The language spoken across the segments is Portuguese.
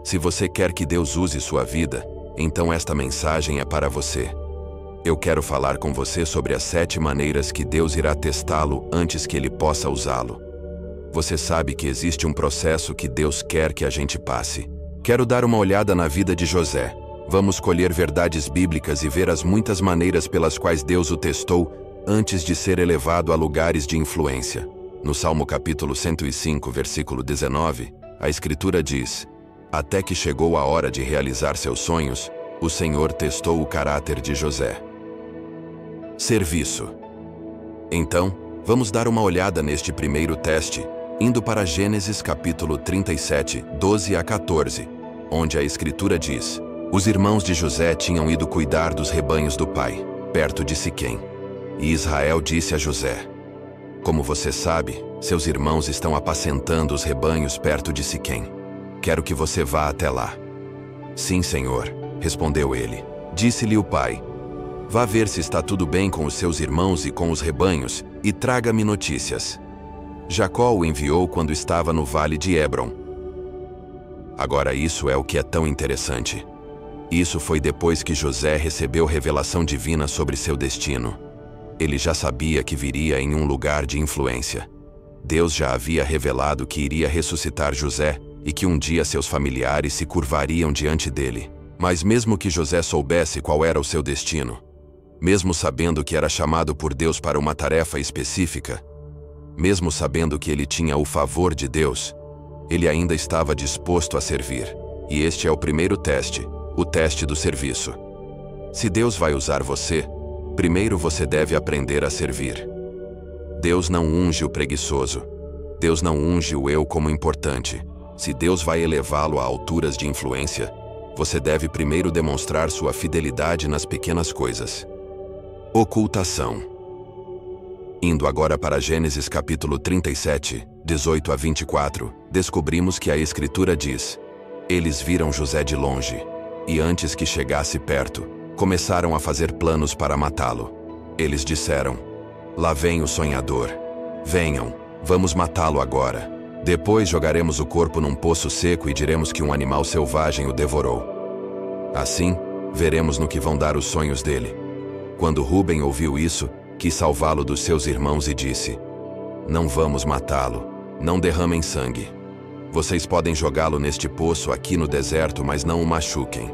Se você quer que Deus use sua vida, então esta mensagem é para você. Eu quero falar com você sobre as 7 maneiras que Deus irá testá-lo antes que ele possa usá-lo. Você sabe que existe um processo que Deus quer que a gente passe. Quero dar uma olhada na vida de José. Vamos colher verdades bíblicas e ver as muitas maneiras pelas quais Deus o testou antes de ser elevado a lugares de influência. No Salmo capítulo 105, versículo 19, a Escritura diz: até que chegou a hora de realizar seus sonhos, o Senhor testou o caráter de José. Serviço. Então, vamos dar uma olhada neste primeiro teste, indo para Gênesis capítulo 37, 12 a 14, onde a Escritura diz: os irmãos de José tinham ido cuidar dos rebanhos do pai, perto de Siquém. E Israel disse a José: como você sabe, seus irmãos estão apacentando os rebanhos perto de Siquém. Quero que você vá até lá. Sim, Senhor, respondeu ele. Disse-lhe o pai: vá ver se está tudo bem com os seus irmãos e com os rebanhos, e traga-me notícias. Jacó o enviou quando estava no vale de Hebron. Agora isso é o que é tão interessante. Isso foi depois que José recebeu revelação divina sobre seu destino. Ele já sabia que viria em um lugar de influência. Deus já havia revelado que iria ressuscitar José e que um dia seus familiares se curvariam diante dele. Mas mesmo que José soubesse qual era o seu destino, mesmo sabendo que era chamado por Deus para uma tarefa específica, mesmo sabendo que ele tinha o favor de Deus, ele ainda estava disposto a servir. E este é o primeiro teste, o teste do serviço. Se Deus vai usar você, primeiro você deve aprender a servir. Deus não unge o preguiçoso. Deus não unge o eu como importante. Se Deus vai elevá-lo a alturas de influência, você deve primeiro demonstrar sua fidelidade nas pequenas coisas. Ocultação. Indo agora para Gênesis capítulo 37, 18 a 24, descobrimos que a Escritura diz: eles viram José de longe, e antes que chegasse perto, começaram a fazer planos para matá-lo. Eles disseram: lá vem o sonhador. Venham, vamos matá-lo agora. Depois jogaremos o corpo num poço seco e diremos que um animal selvagem o devorou. Assim, veremos no que vão dar os sonhos dele. Quando Rúben ouviu isso, quis salvá-lo dos seus irmãos e disse: não vamos matá-lo, não derramem sangue. Vocês podem jogá-lo neste poço aqui no deserto, mas não o machuquem.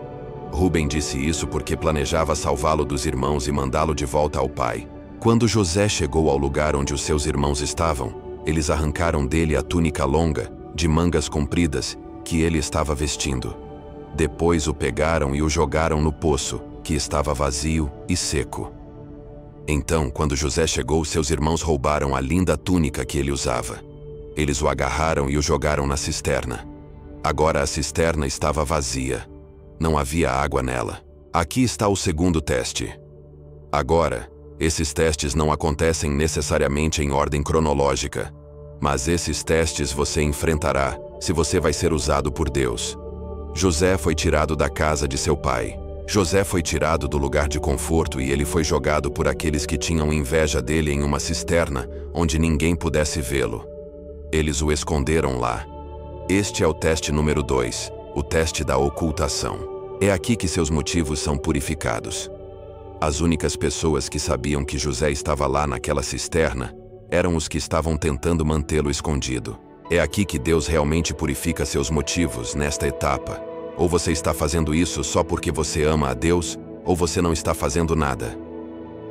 Rúben disse isso porque planejava salvá-lo dos irmãos e mandá-lo de volta ao pai. Quando José chegou ao lugar onde os seus irmãos estavam, eles arrancaram dele a túnica longa, de mangas compridas, que ele estava vestindo. Depois o pegaram e o jogaram no poço, que estava vazio e seco. Então, quando José chegou, seus irmãos roubaram a linda túnica que ele usava. Eles o agarraram e o jogaram na cisterna. Agora a cisterna estava vazia. Não havia água nela. Aqui está o segundo teste. Agora, esses testes não acontecem necessariamente em ordem cronológica, mas esses testes você enfrentará se você vai ser usado por Deus. José foi tirado da casa de seu pai. José foi tirado do lugar de conforto e ele foi jogado por aqueles que tinham inveja dele em uma cisterna onde ninguém pudesse vê-lo. Eles o esconderam lá. Este é o teste número 2, o teste da ocultação. É aqui que seus motivos são purificados. As únicas pessoas que sabiam que José estava lá naquela cisterna eram os que estavam tentando mantê-lo escondido. É aqui que Deus realmente purifica seus motivos nesta etapa. Ou você está fazendo isso só porque você ama a Deus, ou você não está fazendo nada.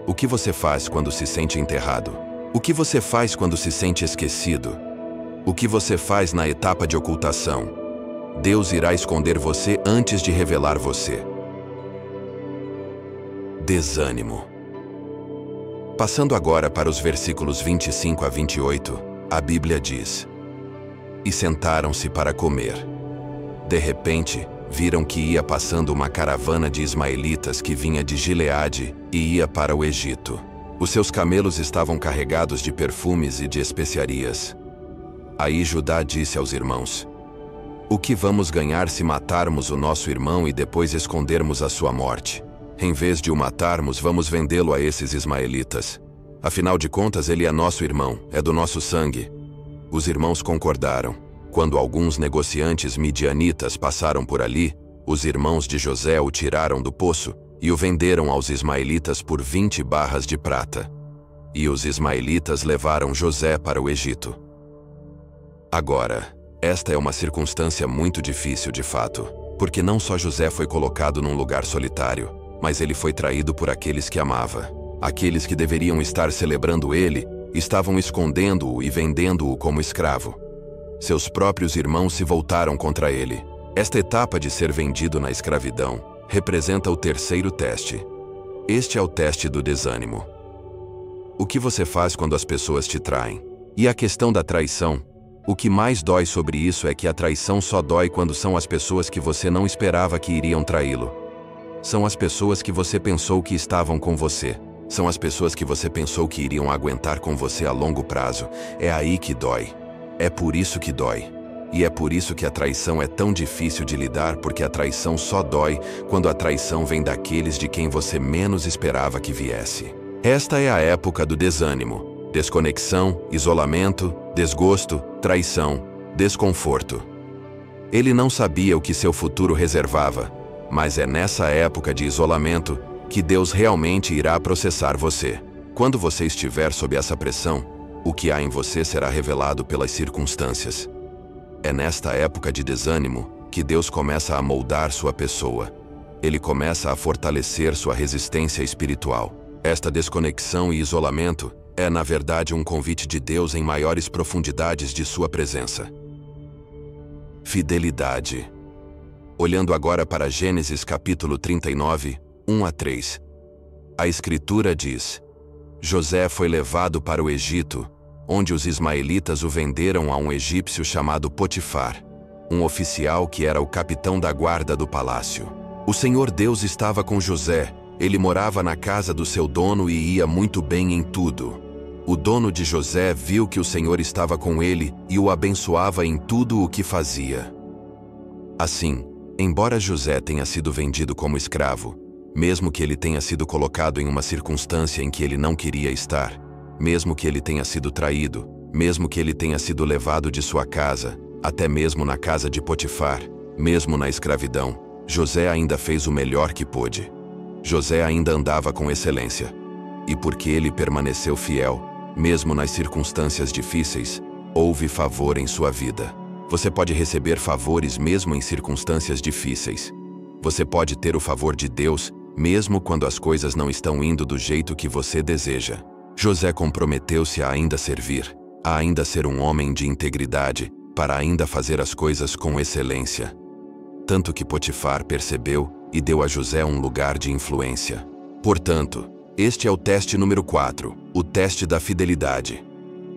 O que você faz quando se sente enterrado? O que você faz quando se sente esquecido? O que você faz na etapa de ocultação? Deus irá esconder você antes de revelar você. Desânimo. Passando agora para os versículos 25 a 28, a Bíblia diz: e sentaram-se para comer. De repente, viram que ia passando uma caravana de ismaelitas que vinha de Gileade e ia para o Egito. Os seus camelos estavam carregados de perfumes e de especiarias. Aí Judá disse aos irmãos: o que vamos ganhar se matarmos o nosso irmão e depois escondermos a sua morte? Em vez de o matarmos, vamos vendê-lo a esses ismaelitas. Afinal de contas, ele é nosso irmão, é do nosso sangue. Os irmãos concordaram. Quando alguns negociantes midianitas passaram por ali, os irmãos de José o tiraram do poço e o venderam aos ismaelitas por 20 barras de prata. E os ismaelitas levaram José para o Egito. Agora, esta é uma circunstância muito difícil de fato, porque não só José foi colocado num lugar solitário, mas ele foi traído por aqueles que amava. Aqueles que deveriam estar celebrando ele, estavam escondendo-o e vendendo-o como escravo. Seus próprios irmãos se voltaram contra ele. Esta etapa de ser vendido na escravidão representa o terceiro teste. Este é o teste do desânimo. O que você faz quando as pessoas te traem? E a questão da traição? O que mais dói sobre isso é que a traição só dói quando são as pessoas que você não esperava que iriam traí-lo. São as pessoas que você pensou que estavam com você. São as pessoas que você pensou que iriam aguentar com você a longo prazo. É aí que dói. É por isso que dói. E é por isso que a traição é tão difícil de lidar, porque a traição só dói quando a traição vem daqueles de quem você menos esperava que viesse. Esta é a época do desânimo, desconexão, isolamento, desgosto, traição, desconforto. Ele não sabia o que seu futuro reservava, mas é nessa época de isolamento que Deus realmente irá processar você. Quando você estiver sob essa pressão, o que há em você será revelado pelas circunstâncias. É nesta época de desânimo que Deus começa a moldar sua pessoa. Ele começa a fortalecer sua resistência espiritual. Esta desconexão e isolamento é, na verdade, um convite de Deus em maiores profundidades de sua presença. Fidelidade. Olhando agora para Gênesis capítulo 39, 1 a 3. A Escritura diz: José foi levado para o Egito, onde os ismaelitas o venderam a um egípcio chamado Potifar, um oficial que era o capitão da guarda do palácio. O Senhor Deus estava com José. Ele morava na casa do seu dono e ia muito bem em tudo. O dono de José viu que o Senhor estava com ele e o abençoava em tudo o que fazia. Assim, embora José tenha sido vendido como escravo, mesmo que ele tenha sido colocado em uma circunstância em que ele não queria estar, mesmo que ele tenha sido traído, mesmo que ele tenha sido levado de sua casa, até mesmo na casa de Potifar, mesmo na escravidão, José ainda fez o melhor que pôde. José ainda andava com excelência. E porque ele permaneceu fiel, mesmo nas circunstâncias difíceis, houve favor em sua vida. Você pode receber favores mesmo em circunstâncias difíceis. Você pode ter o favor de Deus, mesmo quando as coisas não estão indo do jeito que você deseja. José comprometeu-se a ainda servir, a ainda ser um homem de integridade, para ainda fazer as coisas com excelência. Tanto que Potifar percebeu e deu a José um lugar de influência. Portanto, este é o teste número 4, o teste da fidelidade.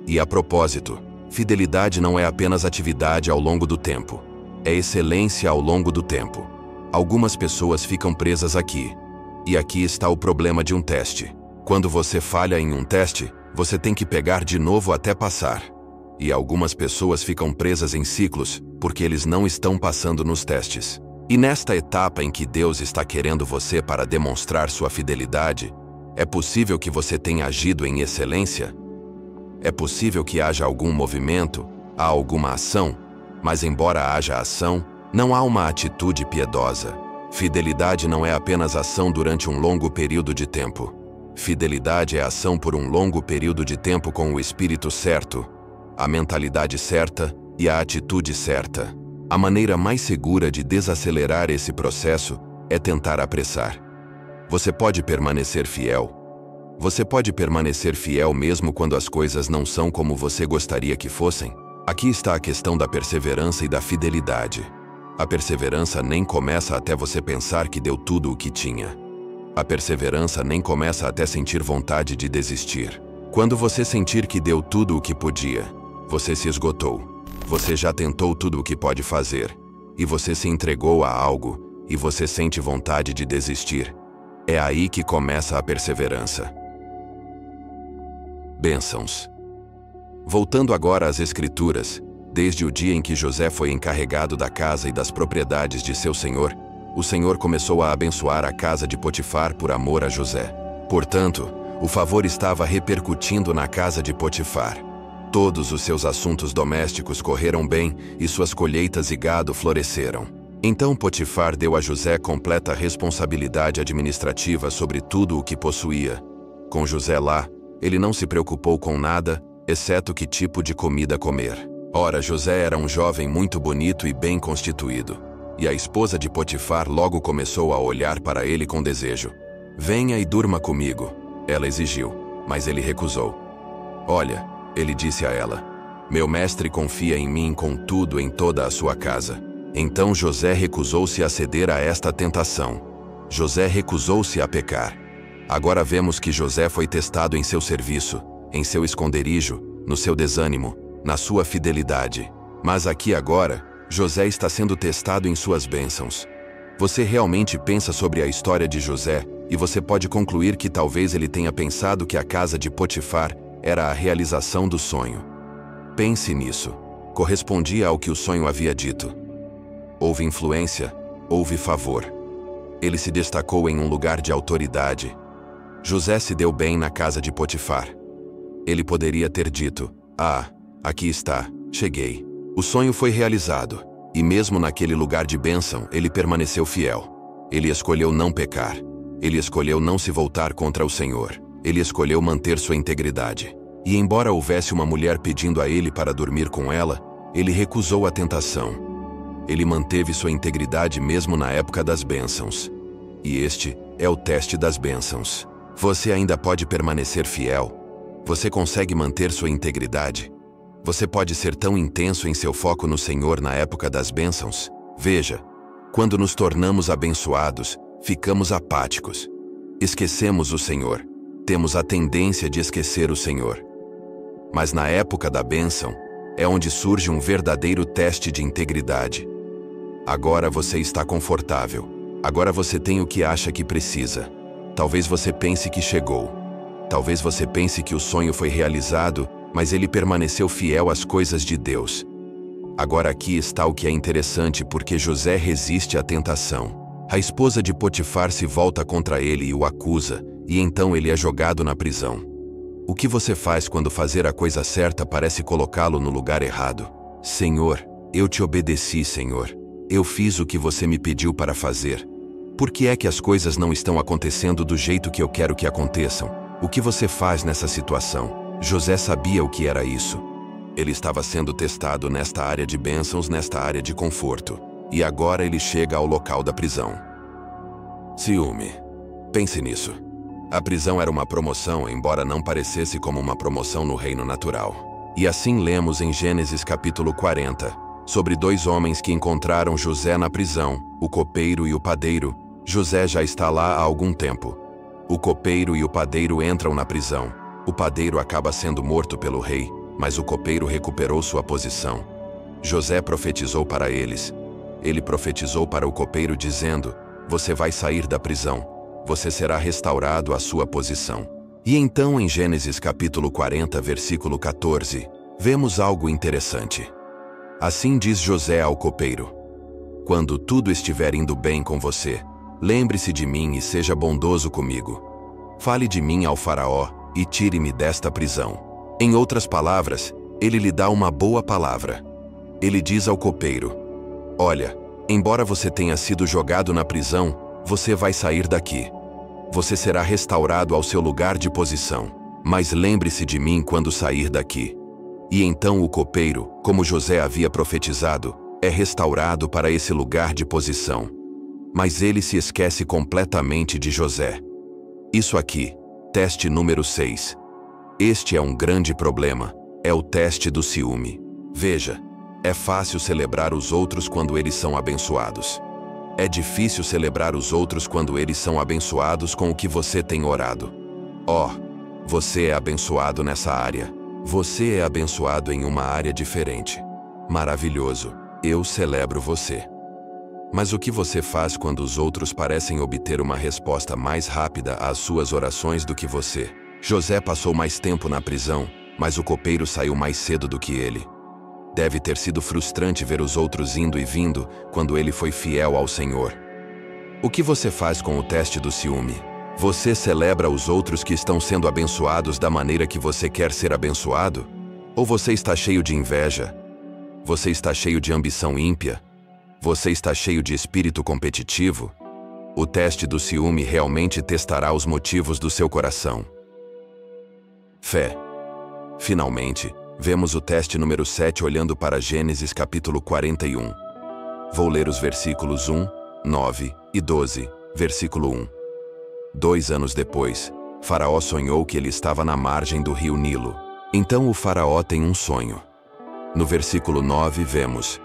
E a propósito, fidelidade não é apenas atividade ao longo do tempo, é excelência ao longo do tempo. Algumas pessoas ficam presas aqui. E aqui está o problema de um teste. Quando você falha em um teste, você tem que pegar de novo até passar. E algumas pessoas ficam presas em ciclos, porque eles não estão passando nos testes. E nesta etapa em que Deus está querendo você para demonstrar sua fidelidade, é possível que você tenha agido em excelência? É possível que haja algum movimento, há alguma ação, mas embora haja ação, não há uma atitude piedosa. Fidelidade não é apenas ação durante um longo período de tempo. Fidelidade é ação por um longo período de tempo com o espírito certo, a mentalidade certa e a atitude certa. A maneira mais segura de desacelerar esse processo é tentar apressar. Você pode permanecer fiel. Você pode permanecer fiel mesmo quando as coisas não são como você gostaria que fossem. Aqui está a questão da perseverança e da fidelidade. A perseverança nem começa até você pensar que deu tudo o que tinha. A perseverança nem começa até sentir vontade de desistir. Quando você sentir que deu tudo o que podia, você se esgotou. Você já tentou tudo o que pode fazer, e você se entregou a algo, e você sente vontade de desistir. É aí que começa a perseverança. Bênçãos. Voltando agora às Escrituras, desde o dia em que José foi encarregado da casa e das propriedades de seu senhor, o Senhor começou a abençoar a casa de Potifar por amor a José. Portanto, o favor estava repercutindo na casa de Potifar. Todos os seus assuntos domésticos correram bem e suas colheitas e gado floresceram. Então Potifar deu a José completa responsabilidade administrativa sobre tudo o que possuía. Com José lá, ele não se preocupou com nada, exceto que tipo de comida comer. Ora, José era um jovem muito bonito e bem constituído. E a esposa de Potifar logo começou a olhar para ele com desejo. Venha e durma comigo, ela exigiu, mas ele recusou. Olha, ele disse a ela, meu mestre confia em mim com tudo em toda a sua casa. Então José recusou-se a ceder a esta tentação. José recusou-se a pecar. Agora vemos que José foi testado em seu serviço, em seu esconderijo, no seu desânimo, na sua fidelidade. Mas aqui agora, José está sendo testado em suas bênçãos. Você realmente pensa sobre a história de José, e você pode concluir que talvez ele tenha pensado que a casa de Potifar era a realização do sonho. Pense nisso. Correspondia ao que o sonho havia dito. Houve influência, houve favor. Ele se destacou em um lugar de autoridade. José se deu bem na casa de Potifar. Ele poderia ter dito, aqui está, cheguei. O sonho foi realizado, e mesmo naquele lugar de bênção, ele permaneceu fiel. Ele escolheu não pecar. Ele escolheu não se voltar contra o Senhor. Ele escolheu manter sua integridade. E embora houvesse uma mulher pedindo a ele para dormir com ela, ele recusou a tentação. Ele manteve sua integridade mesmo na época das bênçãos. E este é o teste das bênçãos. Você ainda pode permanecer fiel? Você consegue manter sua integridade? Você pode ser tão intenso em seu foco no Senhor na época das bênçãos? Veja, quando nos tornamos abençoados, ficamos apáticos. Esquecemos o Senhor. Temos a tendência de esquecer o Senhor. Mas na época da bênção, é onde surge um verdadeiro teste de integridade. Agora você está confortável. Agora você tem o que acha que precisa. Talvez você pense que chegou. Talvez você pense que o sonho foi realizado, mas ele permaneceu fiel às coisas de Deus. Agora aqui está o que é interessante porque José resiste à tentação. A esposa de Potifar se volta contra ele e o acusa, e então ele é jogado na prisão. O que você faz quando fazer a coisa certa parece colocá-lo no lugar errado? Senhor, eu te obedeci, Senhor. Eu fiz o que você me pediu para fazer. Por que é que as coisas não estão acontecendo do jeito que eu quero que aconteçam? O que você faz nessa situação? José sabia o que era isso. Ele estava sendo testado nesta área de bênçãos, nesta área de conforto. E agora ele chega ao local da prisão. Ciúme. Pense nisso. A prisão era uma promoção, embora não parecesse como uma promoção no reino natural. E assim lemos em Gênesis capítulo 40, sobre dois homens que encontraram José na prisão, o copeiro e o padeiro. José já está lá há algum tempo. O copeiro e o padeiro entram na prisão. O padeiro acaba sendo morto pelo rei, mas o copeiro recuperou sua posição. José profetizou para eles. Ele profetizou para o copeiro dizendo, você vai sair da prisão. Você será restaurado à sua posição. E então em Gênesis capítulo 40, versículo 14, vemos algo interessante. Assim diz José ao copeiro, quando tudo estiver indo bem com você, lembre-se de mim e seja bondoso comigo. Fale de mim ao faraó e tire-me desta prisão. Em outras palavras, ele lhe dá uma boa palavra. Ele diz ao copeiro, olha, embora você tenha sido jogado na prisão, você vai sair daqui. Você será restaurado ao seu lugar de posição. Mas lembre-se de mim quando sair daqui. E então o copeiro, como José havia profetizado, é restaurado para esse lugar de posição. Mas ele se esquece completamente de José. Isso aqui, teste número 6. Este é um grande problema. É o teste do ciúme. Veja, é fácil celebrar os outros quando eles são abençoados. É difícil celebrar os outros quando eles são abençoados com o que você tem orado. Você é abençoado nessa área. Você é abençoado em uma área diferente. Maravilhoso. Eu celebro você. Mas o que você faz quando os outros parecem obter uma resposta mais rápida às suas orações do que você? José passou mais tempo na prisão, mas o copeiro saiu mais cedo do que ele. Deve ter sido frustrante ver os outros indo e vindo quando ele foi fiel ao Senhor. O que você faz com o teste do ciúme? Você celebra os outros que estão sendo abençoados da maneira que você quer ser abençoado? Ou você está cheio de inveja? Você está cheio de ambição ímpia? Você está cheio de espírito competitivo? O teste do ciúme realmente testará os motivos do seu coração. Fé. Finalmente, vemos o teste número 7 olhando para Gênesis capítulo 41. Vou ler os versículos 1, 9 e 12, versículo 1. 2 anos depois, Faraó sonhou que ele estava na margem do rio Nilo. Então o faraó tem um sonho. No versículo 9 vemos: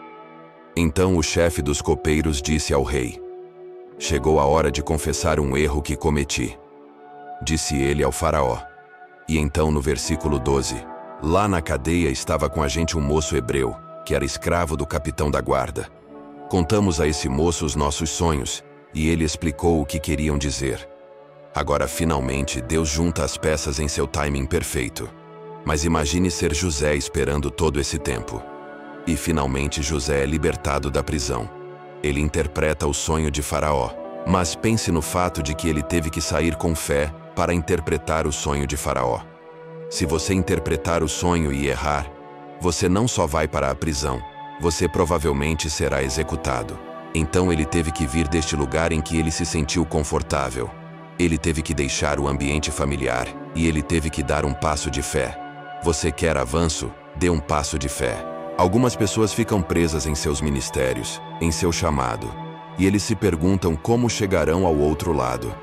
Então o chefe dos copeiros disse ao rei: Chegou a hora de confessar um erro que cometi. Disse ele ao faraó. E então no versículo 12, lá na cadeia estava com a gente um moço hebreu, que era escravo do capitão da guarda. Contamos a esse moço os nossos sonhos, e ele explicou o que queriam dizer. Agora finalmente Deus junta as peças em seu timing perfeito. Mas imagine ser José esperando todo esse tempo. E finalmente José é libertado da prisão. Ele interpreta o sonho de Faraó. Mas pense no fato de que ele teve que sair com fé para interpretar o sonho de Faraó. Se você interpretar o sonho e errar, você não só vai para a prisão, você provavelmente será executado. Então ele teve que vir deste lugar em que ele se sentiu confortável. Ele teve que deixar o ambiente familiar e ele teve que dar um passo de fé. Você quer avanço? Dê um passo de fé. Algumas pessoas ficam presas em seus ministérios, em seu chamado, e eles se perguntam como chegarão ao outro lado.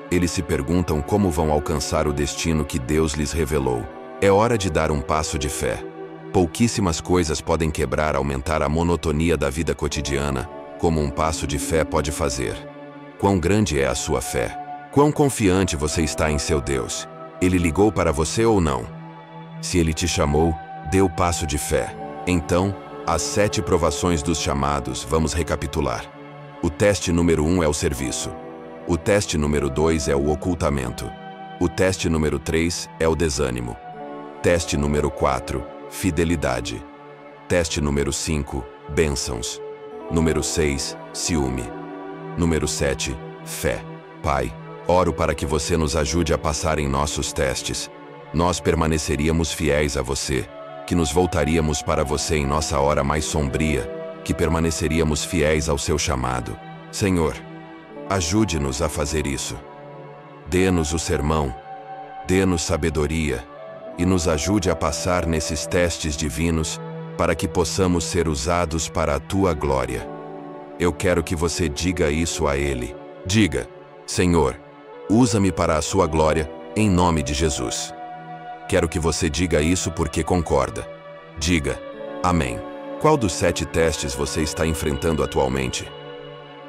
Eles se perguntam como vão alcançar o destino que Deus lhes revelou. É hora de dar um passo de fé. Pouquíssimas coisas podem aumentar a monotonia da vida cotidiana, como um passo de fé pode fazer. Quão grande é a sua fé? Quão confiante você está em seu Deus? Ele ligou para você ou não? Se ele te chamou, dê o passo de fé. Então, as 7 provações dos chamados, vamos recapitular. O teste número 1 é o serviço. O teste número 2 é o ocultamento. O teste número 3 é o desânimo. Teste número 4, fidelidade. Teste número 5, bênçãos. Número 6, ciúme. Número 7, fé. Pai, oro para que você nos ajude a passar em nossos testes. Nós permaneceríamos fiéis a você, que nos voltaríamos para você em nossa hora mais sombria, que permaneceríamos fiéis ao seu chamado. Senhor, ajude-nos a fazer isso. Dê-nos o sermão, dê-nos sabedoria e nos ajude a passar nesses testes divinos para que possamos ser usados para a tua glória. Eu quero que você diga isso a Ele. Diga: Senhor, usa-me para a sua glória, em nome de Jesus. Quero que você diga isso porque concorda. Diga: Amém. Qual dos 7 testes você está enfrentando atualmente?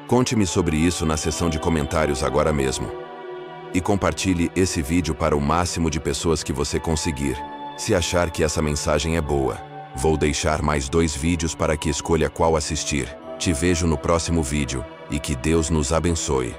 Conte-me sobre isso na seção de comentários agora mesmo. E compartilhe esse vídeo para o máximo de pessoas que você conseguir, se achar que essa mensagem é boa. Vou deixar mais 2 vídeos para que escolha qual assistir. Te vejo no próximo vídeo, e que Deus nos abençoe.